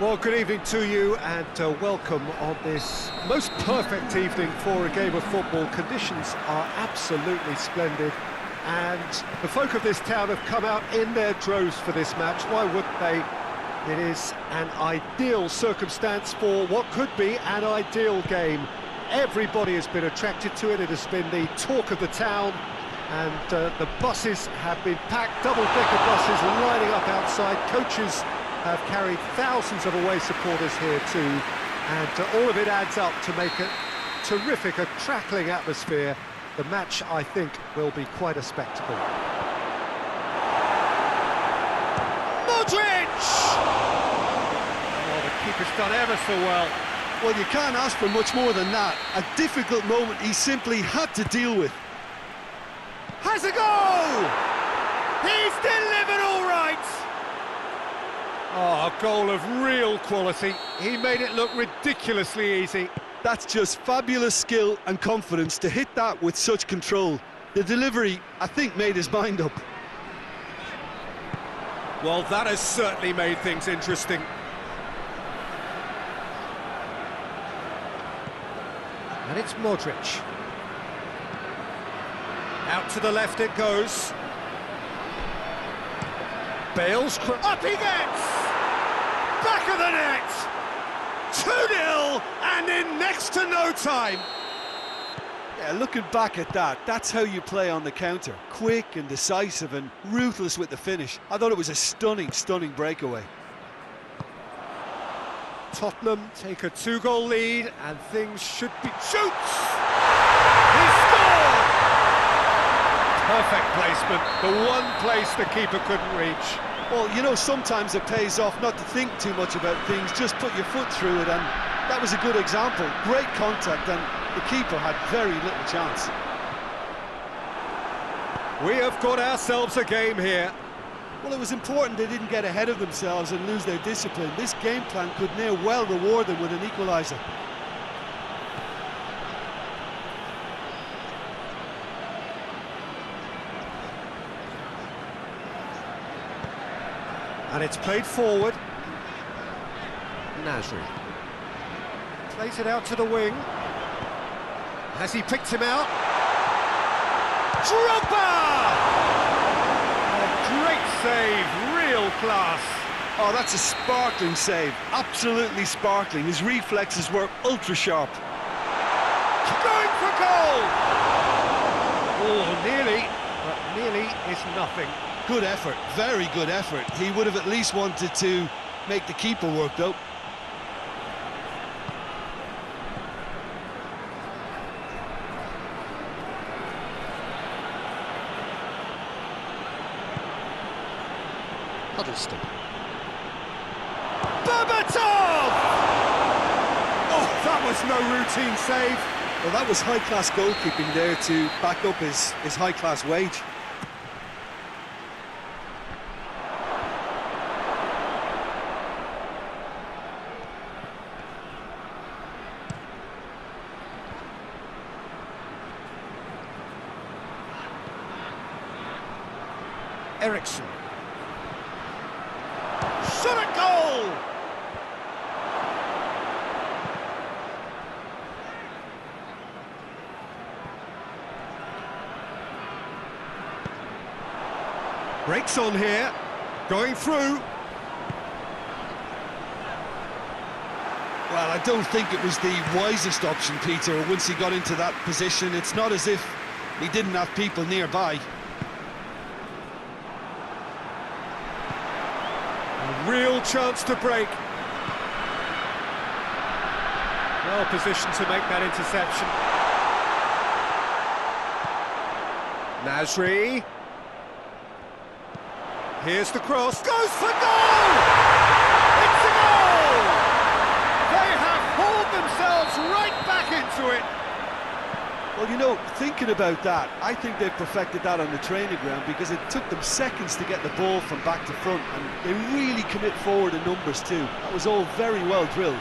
Well, good evening to you and welcome on this most perfect evening for a game of football. Conditions are absolutely splendid and the folk of this town have come out in their droves for this match. Why wouldn't they? It is an ideal circumstance for what could be an ideal game. Everybody has been attracted to it. It has been the talk of the town, and the buses have been packed, double-decker buses lining up outside. Coaches have carried thousands of away supporters here too, and all of it adds up to make a terrific, a crackling atmosphere. The match, I think, will be quite a spectacle. Modric! Oh, the keeper's done ever so well. Well, you can't ask for much more than that. A difficult moment he simply had to deal with. Has a goal! He's delivered all right! Oh, a goal of real quality. He made it look ridiculously easy. That's just fabulous skill and confidence to hit that with such control. The delivery, I think, made his mind up. Well, that has certainly made things interesting. And it's Modric. Out to the left it goes. Bale's up he gets! Back of the net! 2-0 and in next to no time. Yeah, looking back at that, that's how you play on the counter. Quick and decisive and ruthless with the finish. I thought it was a stunning, stunning breakaway. Tottenham take a 2-goal lead and things should be... Shoots! He scored! Perfect placement, the one place the keeper couldn't reach. Well, you know, sometimes it pays off not to think too much about things, just put your foot through it, and that was a good example. Great contact, and the keeper had very little chance. We have got ourselves a game here. Well, it was important they didn't get ahead of themselves and lose their discipline. This game plan could near well reward them with an equaliser. And it's played forward. Nasri plays it out to the wing. Has he picked him out? Drogba! A great save, real class. Oh, that's a sparkling save, absolutely sparkling. His reflexes were ultra sharp. Going for goal! Oh, nearly, but nearly is nothing. Good effort, very good effort. He would have at least wanted to make the keeper work, though. Huddleston. Berbatov! Oh, that was no routine save. Well, that was high-class goalkeeping there to back up his high-class wage. Ericsson. Shot at goal! Breaks on here, going through. Well, I don't think it was the wisest option, Peter, once he got into that position. It's not as if he didn't have people nearby. Real chance to break. Well positioned to make that interception. Nasri. Here's the cross. Goes for goal! It's a goal! They have hauled themselves right back into it. Well, you know, thinking about that, I think they've perfected that on the training ground because it took them seconds to get the ball from back to front, and they really commit forward in numbers too. That was all very well drilled.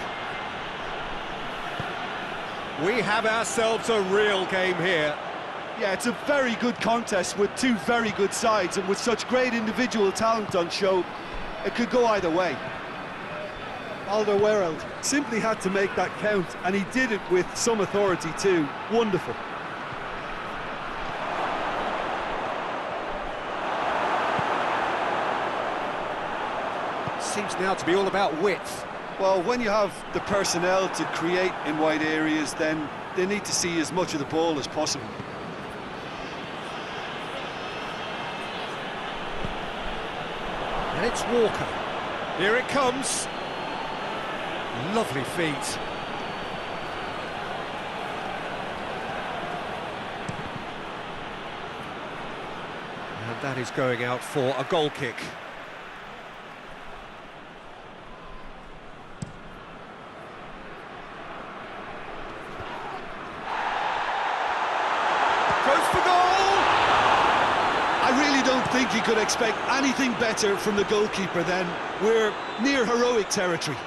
We have ourselves a real game here. Yeah, it's a very good contest with two very good sides, and with such great individual talent on show, it could go either way. Alderweireld simply had to make that count, and he did it with some authority too. Wonderful. Seems now to be all about width. Well, when you have the personnel to create in wide areas, then they need to see as much of the ball as possible. And it's Walker. Here it comes. Lovely feet. And that is going out for a goal kick. Goes for goal! I really don't think you could expect anything better from the goalkeeper then. We're near heroic territory.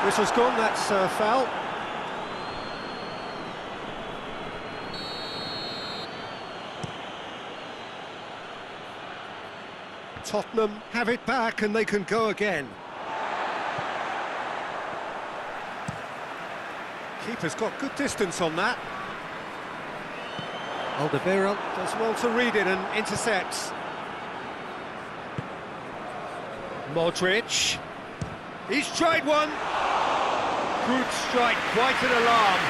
Whistle's gone, that's foul. Tottenham have it back and they can go again. Keeper's got good distance on that. Alderweireld does well to read it and intercepts. Modric. He's tried one. Good strike, quite an alarm.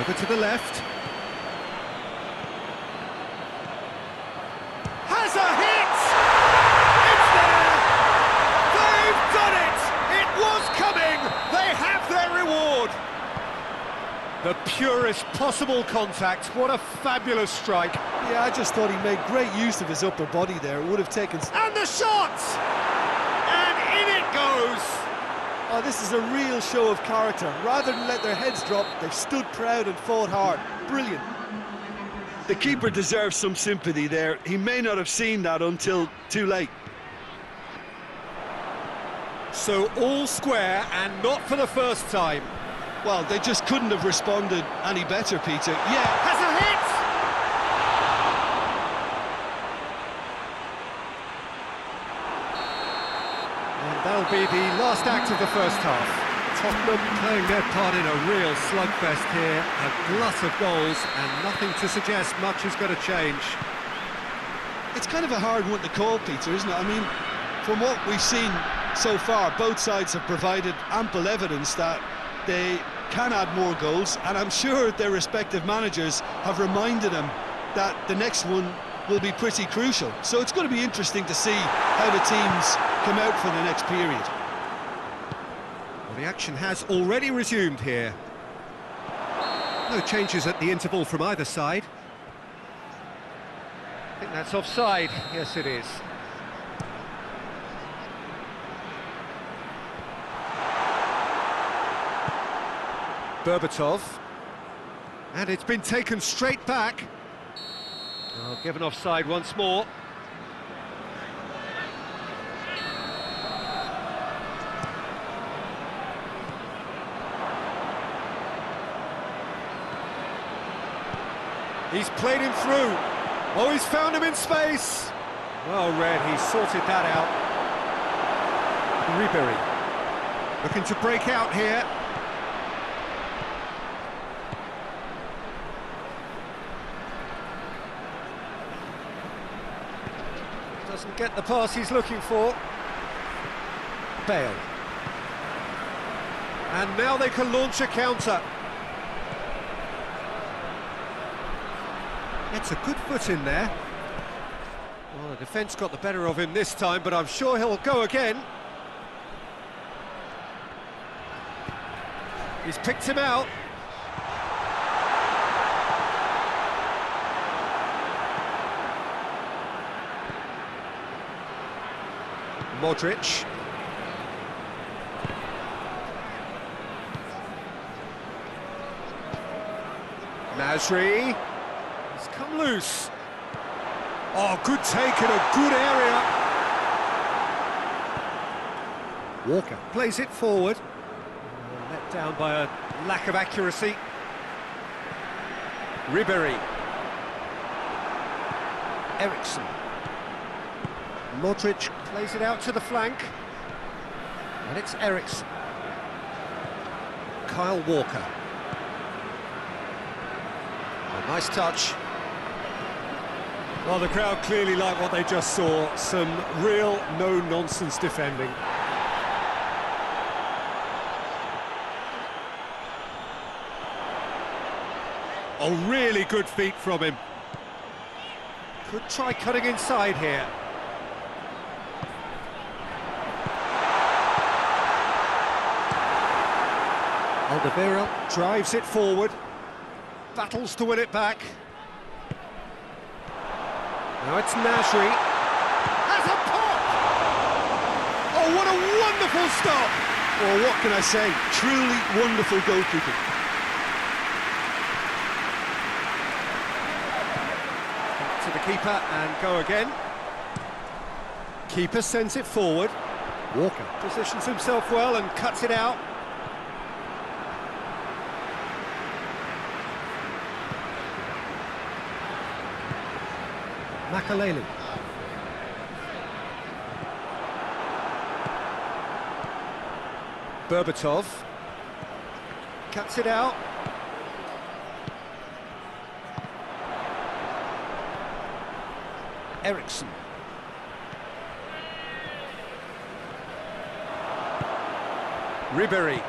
Over to the left. Has a hit! It's there! They've done it! It was coming! They have their reward! The purest possible contact. What a fabulous strike. Yeah, I just thought he made great use of his upper body there. It would have taken... And the shot! And in it goes! Oh, this is a real show of character. Rather than let their heads drop, they've stood proud and fought hard. Brilliant. The keeper deserves some sympathy there. He may not have seen that until too late. So all square, and not for the first time. Well, they just couldn't have responded any better, Peter. Yeah, Has a hit! And that'll be the last act of the first half. Tottenham playing their part in a real slugfest here. A glut of goals, and nothing to suggest much is going to change. it's kind of a hard one to call, Peter, isn't it? I mean, from what we've seen so far, both sides have provided ample evidence that they can add more goals, and I'm sure their respective managers have reminded them that the next one will be pretty crucial. So it's going to be interesting to see how the teams come out for the next period. Well, the action has already resumed here. No changes at the interval from either side. I think that's offside. Yes, it is. Berbatov. And it's been taken straight back. Oh, given offside once more. He's played him through. Oh, he's found him in space. Well read, he's sorted that out. Ribery looking to break out here. Doesn't get the pass he's looking for. Bale. And now they can launch a counter. Gets a good foot in there. Well, the defence got the better of him this time, but I'm sure he'll go again. He's picked him out. Modric. Nasri. He's come loose. Oh, good take in a good area. Walker plays it forward. Let down by a lack of accuracy. Ribery. Eriksson. Modric plays it out to the flank. And it's Eriksson. Kyle Walker. A nice touch. Well, the crowd clearly like what they just saw. Some real no-nonsense defending. Oh, really good feet from him. Could try cutting inside here. Alderweireld drives it forward. Battles to win it back. Now it's Nasri. Has a pop! Oh, what a wonderful stop! Well, what can I say? Truly wonderful goalkeeping. Back to the keeper and go again. Keeper sends it forward. Walker positions himself well and cuts it out. Makaleli. Berbatov cuts it out. Eriksson. Ribery.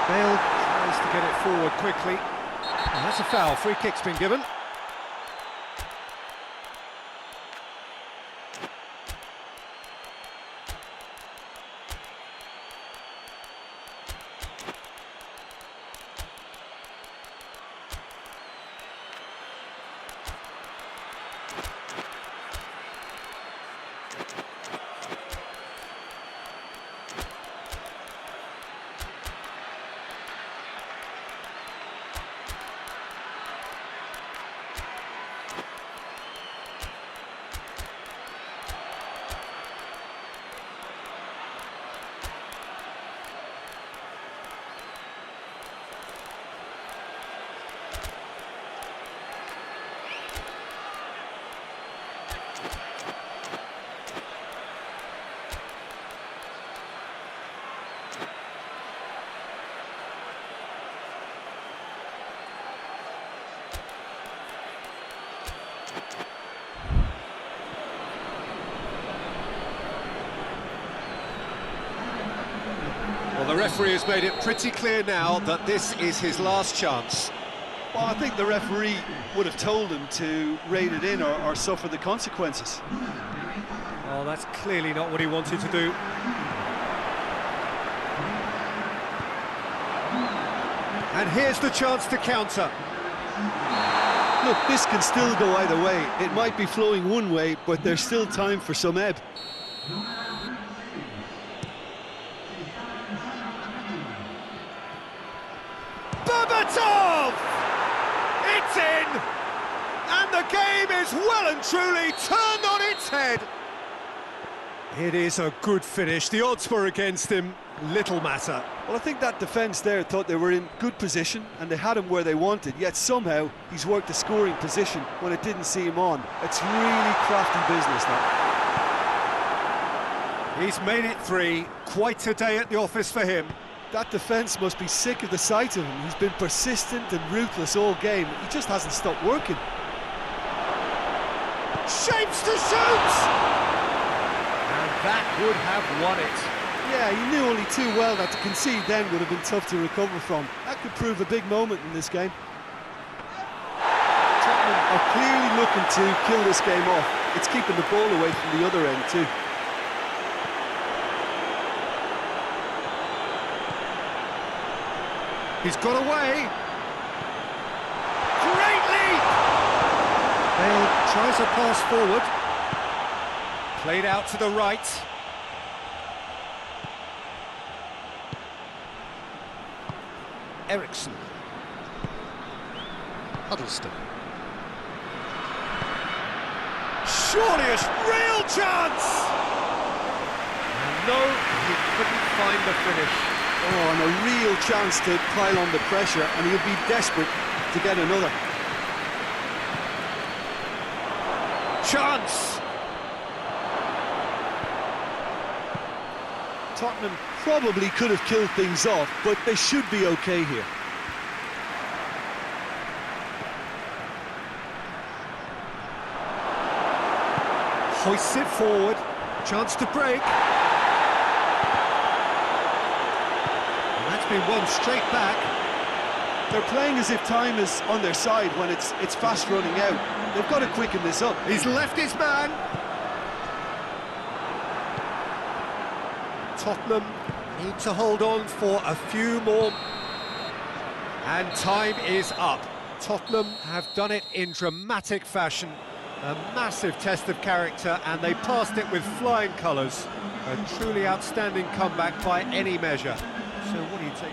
Bale tries to get it forward quickly. And that's a foul. Free kick's been given. Well, the referee has made it pretty clear now that this is his last chance. Well, I think the referee would have told him to rein it in or suffer the consequences. Oh, that's clearly not what he wanted to do. And here's the chance to counter. Look, this can still go either way. It might be flowing one way, but there's still time for some ebb. Berbatov! It's in! And the game is well and truly turned on its head. It is a good finish. The odds were against him. Little matter. Well, I think that defence there thought they were in good position and they had him where they wanted, yet somehow he's worked a scoring position when it didn't see him on. It's really crafty business now. He's made it 3. Quite a day at the office for him. That defence must be sick of the sight of him. He's been persistent and ruthless all game. He just hasn't stopped working. Shapes to shoot! And that would have won it. Yeah, he knew only too well that to concede then would have been tough to recover from. That could prove a big moment in this game. Tottenham are clearly looking to kill this game off. It's keeping the ball away from the other end too. He's got away. Great leap! Bale tries a pass forward. Played out to the right. Ericsson. Huddleston. Surely a real chance! And no, he couldn't find the finish. Oh, and a real chance to pile on the pressure, and he'll be desperate to get another. Chance! Tottenham probably could have killed things off, but they should be okay here. Hoists it forward, chance to break. And that's been won straight back. They're playing as if time is on their side when it's fast running out. They've got to quicken this up. He's left his man. Tottenham need to hold on for a few more. And time is up. Tottenham have done it in dramatic fashion. A massive test of character, and they passed it with flying colours. A truly outstanding comeback by any measure. So what do you take?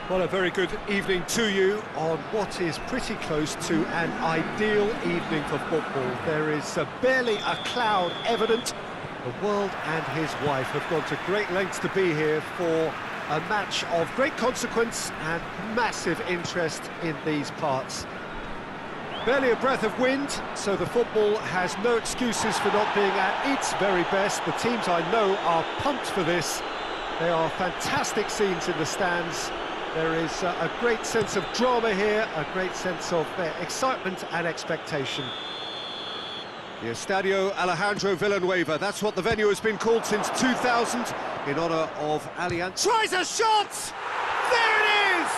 Well, a very good evening to you on what is pretty close to an ideal evening for football. There is barely a cloud evident. The world and his wife have gone to great lengths to be here for a match of great consequence and massive interest in these parts. Barely a breath of wind, so the football has no excuses for not being at its very best. The teams I know are pumped for this. There are fantastic scenes in the stands. There is a great sense of drama here, a great sense of excitement and expectation. The Estadio Alejandro Villanueva, that's what the venue has been called since 2000, in honour of Allianz. Tries a shot! There it is!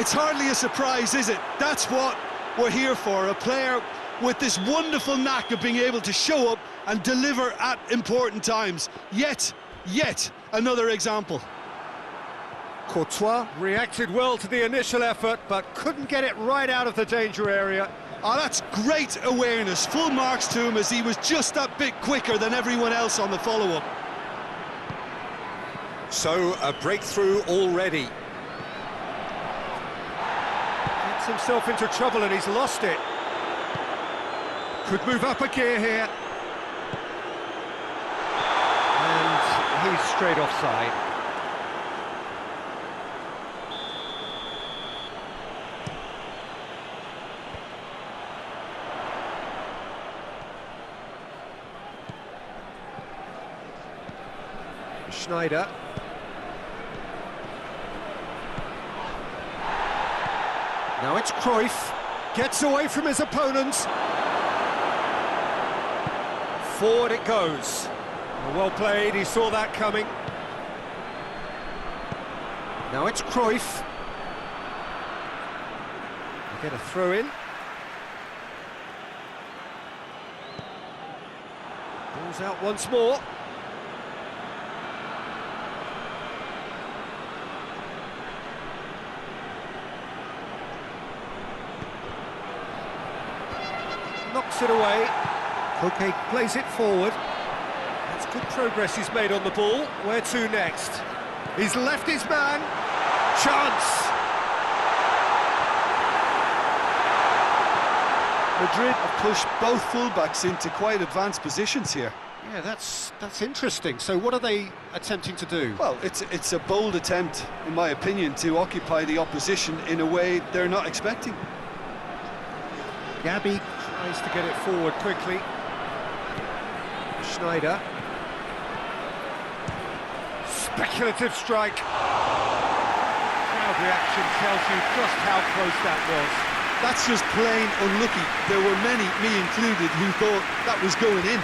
It's hardly a surprise, is it? That's what we're here for, a player with this wonderful knack of being able to show up and deliver at important times. Yet another example. Courtois reacted well to the initial effort, but couldn't get it right out of the danger area. Oh, that's great awareness. Full marks to him, as he was just that bit quicker than everyone else on the follow-up. So, a breakthrough already. Gets himself into trouble and he's lost it. Could move up a gear here. And he's straight offside. Schneider. Now it's Cruyff. Gets away from his opponents. Forward it goes. Well played, he saw that coming. Now it's Cruyff. We'll get a throw in. Ball's out once more. Knocks it away. Koke plays it forward. That's good progress he's made on the ball. Where to next? He's left his man. Chance! Madrid have pushed both fullbacks into quite advanced positions here. Yeah, that's interesting. So what are they attempting to do? Well, it's a bold attempt, in my opinion, to occupy the opposition in a way they're not expecting. Gabi tries to get it forward quickly. Schneider. Speculative strike. Crowd reaction tells you just how close that was. That's just plain unlucky. There were many, me included, who thought that was going in.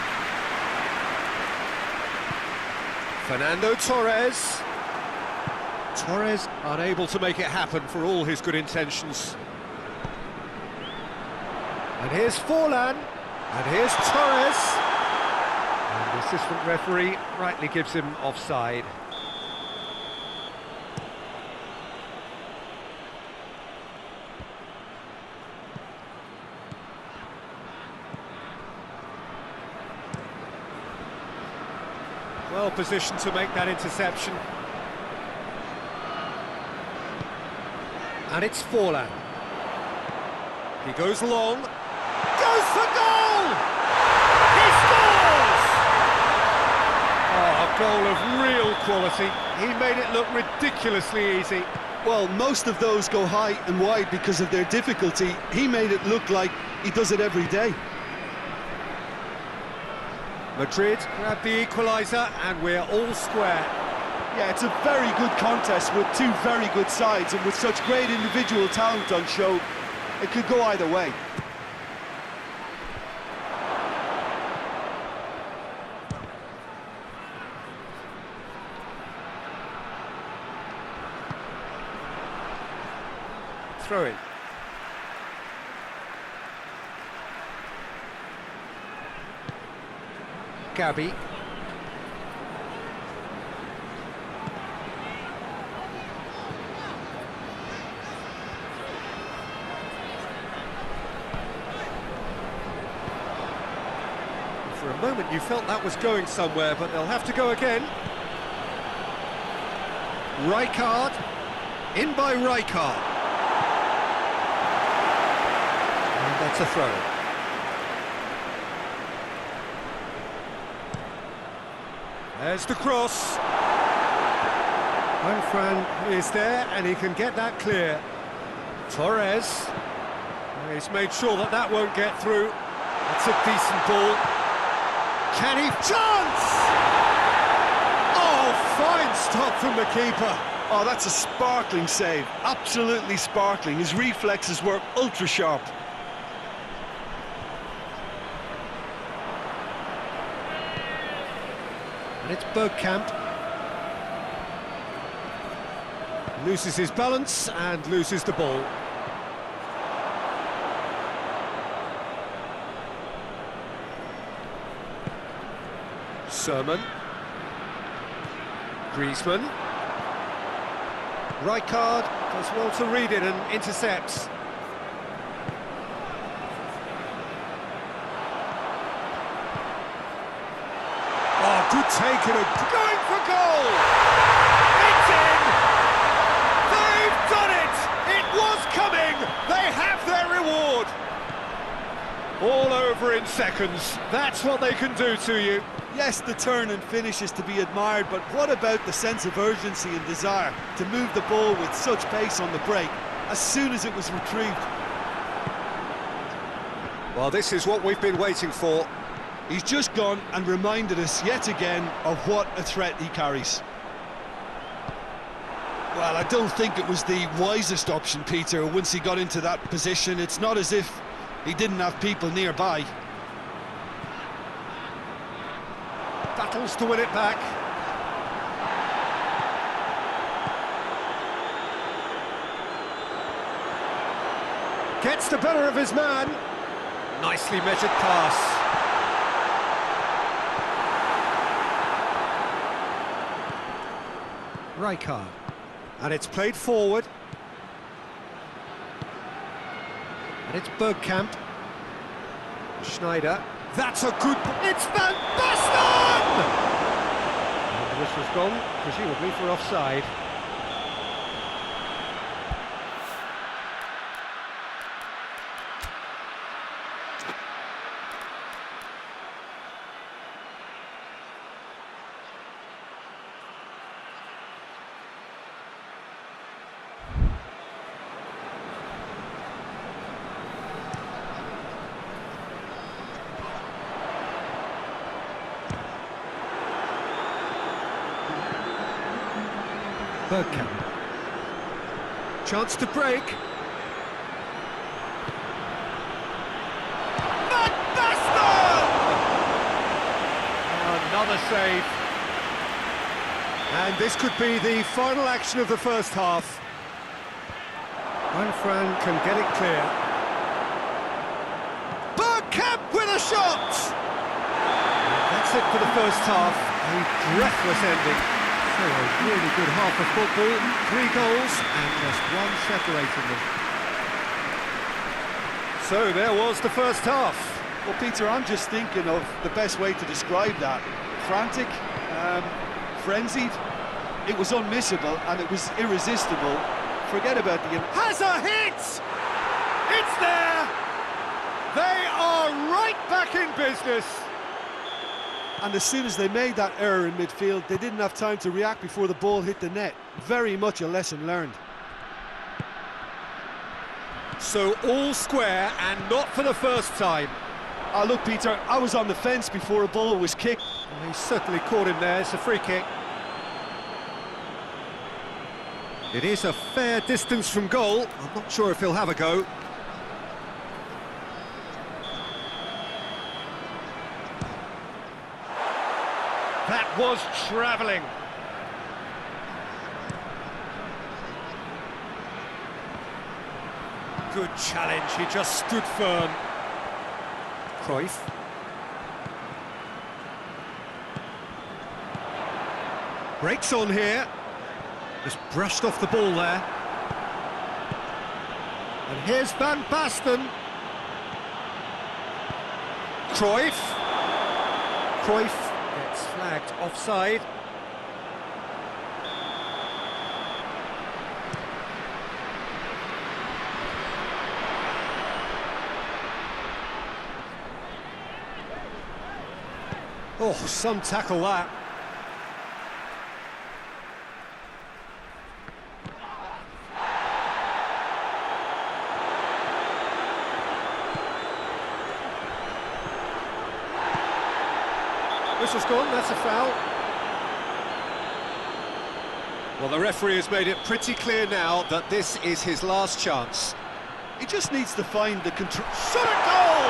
Fernando Torres. Torres unable to make it happen for all his good intentions. And here's Forlan, and here's Torres. And the assistant referee rightly gives him offside. Well positioned to make that interception. And it's Forlan. He goes long. Goes for goal! He scores! Oh, a goal of real quality. He made it look ridiculously easy. Well, most of those go high and wide because of their difficulty. He made it look like he does it every day. Madrid grab the equaliser and we're all square. Yeah, it's a very good contest with two very good sides, and with such great individual talent on show, it could go either way. Throw in. Gabi. For a moment you felt that was going somewhere, but they'll have to go again. Rijkaard. In by Rijkaard. And that's a throw. There's the cross. Fran is there and he can get that clear. Torres. He's made sure that that won't get through. It's a decent ball. Can he? Chance! Oh, fine stop from the keeper. Oh, that's a sparkling save. Absolutely sparkling. His reflexes were ultra sharp. And it's Bergkamp. Loses his balance and loses the ball. Sermon. Griezmann. Rijkaard does well to read it and intercepts. Oh, good take and going for goal! It's in! They've done it! It was coming! They have their reward! All over in seconds. That's what they can do to you. Yes, the turn and finish is to be admired, but what about the sense of urgency and desire to move the ball with such pace on the break as soon as it was retrieved? Well, this is what we've been waiting for. He's just gone and reminded us yet again of what a threat he carries. Well, I don't think it was the wisest option, Peter, once he got into that position. It's not as if he didn't have people nearby. Battles to win it back. Gets the better of his man. Nicely measured pass. Rijkaard. And it's played forward. And it's Bergkamp. Schneider. That's a good... It's Van Basten! And the whistle's gone, presumably for offside. Bergkamp. Chance to break. Van Basten! Another save. And this could be the final action of the first half. Fran can get it clear. Bergkamp with a shot! That's it for the first half. A breathless ending. So a really good half of football, 3 goals and just one separating them. So there was the first half. Well, Peter, I'm just thinking of the best way to describe that. Frantic, frenzied. It was unmissable and it was irresistible. Forget about the... Has a hit! It's there! They are right back in business. And as soon as they made that error in midfield, they didn't have time to react before the ball hit the net. Very much a lesson learned. So all square and not for the first time. Ah, look, Peter, I was on the fence before a ball was kicked. Well, he certainly caught him there. It's a free kick. It is a fair distance from goal. I'm not sure if he'll have a go. That was travelling. Good challenge, he just stood firm. Cruyff. Breaks on here. Just brushed off the ball there. And here's Van Basten. Cruyff. Cruyff gets flagged offside. Oh, some tackle that. Whistle's gone, that's a foul. Well, the referee has made it pretty clear now that this is his last chance. He just needs to find the control. Shot at goal!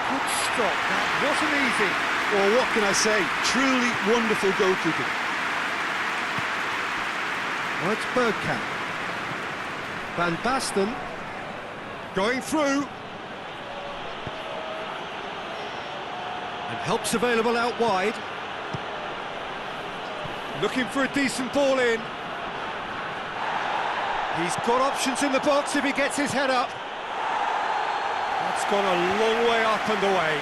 Good stop, that wasn't easy. Well, what can I say? Truly wonderful goalkeeping. Well, it's Bergkamp. Van Basten going through. And help's available out wide. Looking for a decent ball in. He's got options in the box if he gets his head up. That's gone a long way up and away.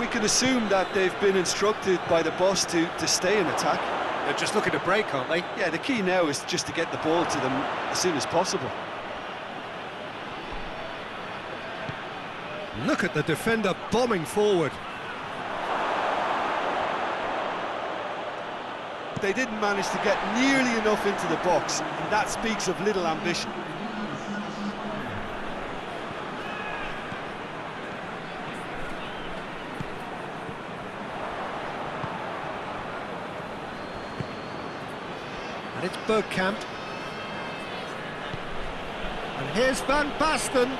We can assume that they've been instructed by the boss to stay in attack. They're just looking to break, aren't they? Yeah, the key now is just to get the ball to them as soon as possible. Look at the defender bombing forward. They didn't manage to get nearly enough into the box, and that speaks of little ambition. And it's Bergkamp. And here's Van Basten.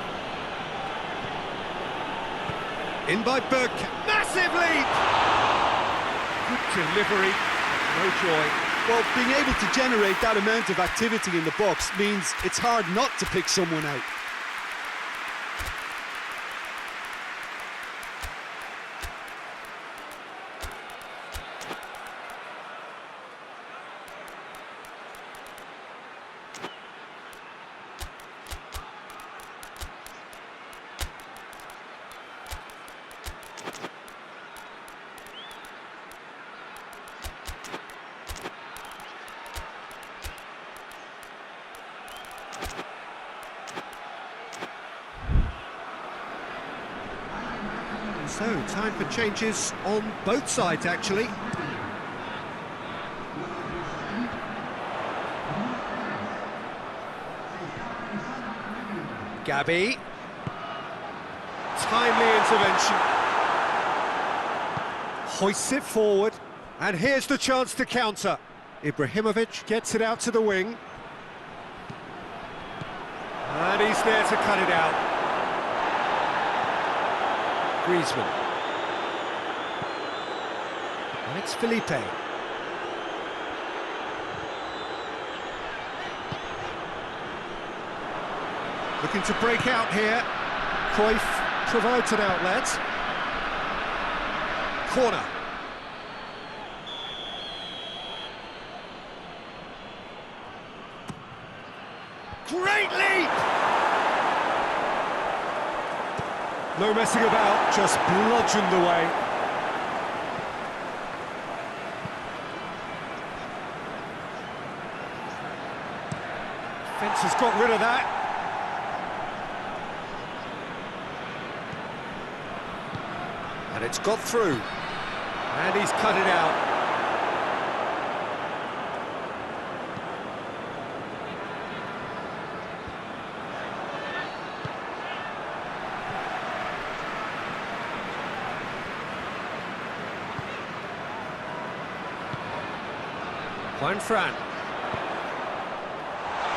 In by Bergkamp. Massive lead! Good delivery. No joy. Well, being able to generate that amount of activity in the box means it's hard not to pick someone out. So, time for changes on both sides, actually. Gabby. Timely intervention. Hoists it forward. And here's the chance to counter. Ibrahimovic gets it out to the wing. And he's there to cut it out. Griezmann. And it's Felipe. Looking to break out here. Cruyff provides an outlet. Corner. Great leap! No messing about, just bludgeoned away. Fence has got rid of that. And it's got through. And he's cut it out. Fran.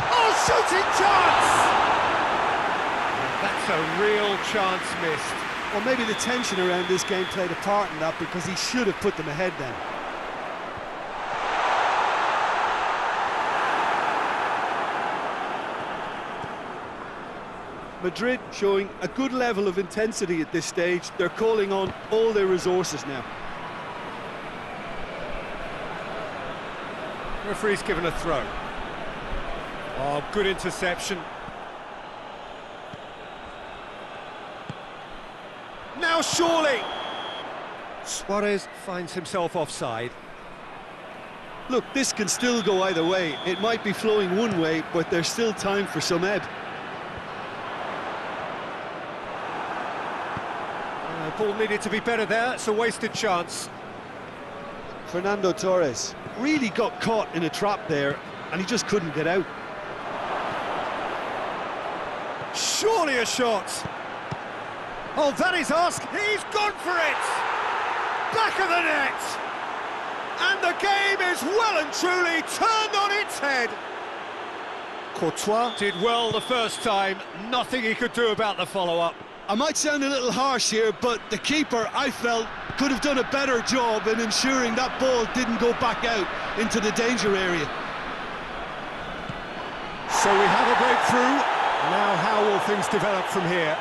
Oh, shooting chance! That's a real chance missed. Well, maybe the tension around this game played a part in that, because he should have put them ahead then. Madrid showing a good level of intensity at this stage. They're calling on all their resources now. Referee's given a throw. Oh, good interception. Now surely! Suarez finds himself offside. Look, this can still go either way. It might be flowing one way, but there's still time for some ebb. Ball needed to be better there, it's a wasted chance. Fernando Torres really got caught in a trap there, and he just couldn't get out. Surely a shot. Oh, that is asked. He's gone for it. Back of the net. And the game is well and truly turned on its head. Courtois did well the first time. Nothing he could do about the follow-up. I might sound a little harsh here, but the keeper, I felt, could have done a better job in ensuring that ball didn't go back out into the danger area. So we have a breakthrough. Now how will things develop from here?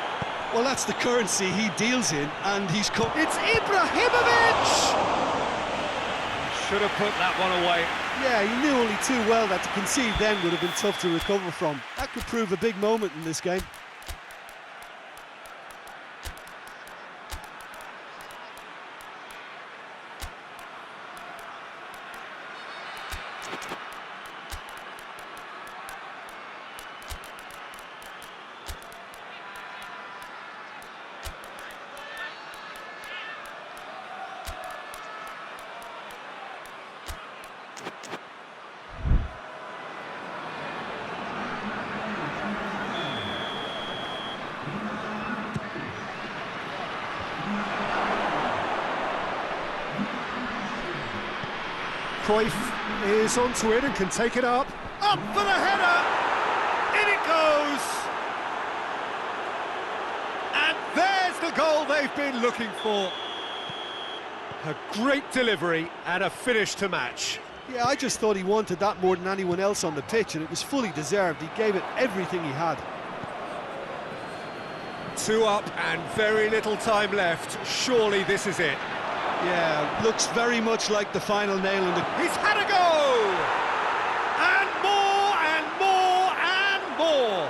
Well, that's the currency he deals in, and he's come... It's Ibrahimovic! Should have put that one away. Yeah, he knew only too well that to concede then would have been tough to recover from. That could prove a big moment in this game. Cruyff is onto it and can take it up. Up for the header! In it goes! And there's the goal they've been looking for. A great delivery and a finish to match. Yeah, I just thought he wanted that more than anyone else on the pitch, and it was fully deserved. He gave it everything he had. 2 up and very little time left. Surely this is it. Yeah, looks very much like the final nail in the... He's had a go! And more, and more, and more!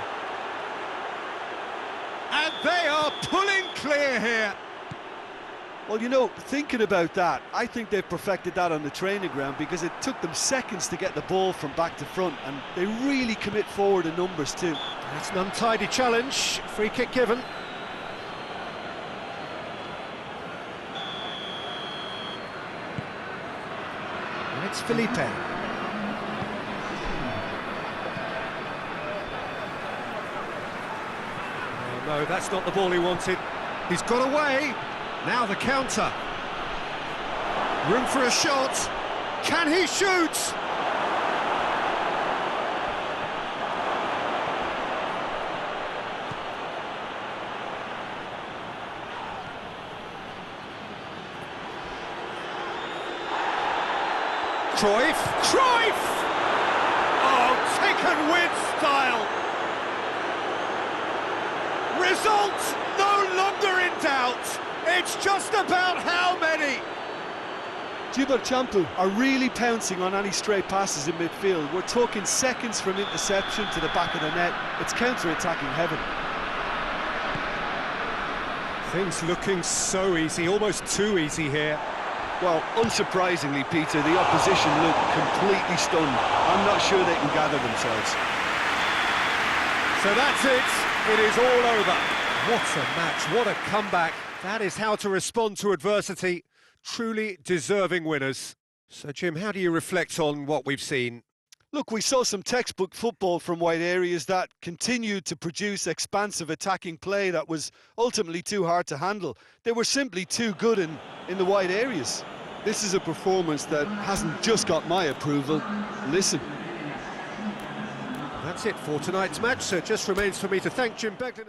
And they are pulling clear here. Well, you know, thinking about that, I think they've perfected that on the training ground, because it took them seconds to get the ball from back to front, and they really commit forward in numbers too. That's an untidy challenge. Free kick given. It's Felipe. Oh, no, that's not the ball he wanted. He's got away. Now the counter. Room for a shot. Can he shoot? Cruyff! Cruyff! Oh, taken with style! Result no longer in doubt. It's just about how many. Champu are really pouncing on any stray passes in midfield. We're talking seconds from interception to the back of the net. It's counter-attacking heaven. Things looking so easy, almost too easy here. Well, unsurprisingly, Peter, the opposition look completely stunned. I'm not sure they can gather themselves. So that's it. It is all over. What a match, what a comeback. That is how to respond to adversity. Truly deserving winners. So, Jim, how do you reflect on what we've seen? Look, we saw some textbook football from wide areas that continued to produce expansive attacking play that was ultimately too hard to handle. They were simply too good in the wide areas. This is a performance that hasn't just got my approval. Listen. That's it for tonight's match, so it just remains for me to thank Jim Beglin.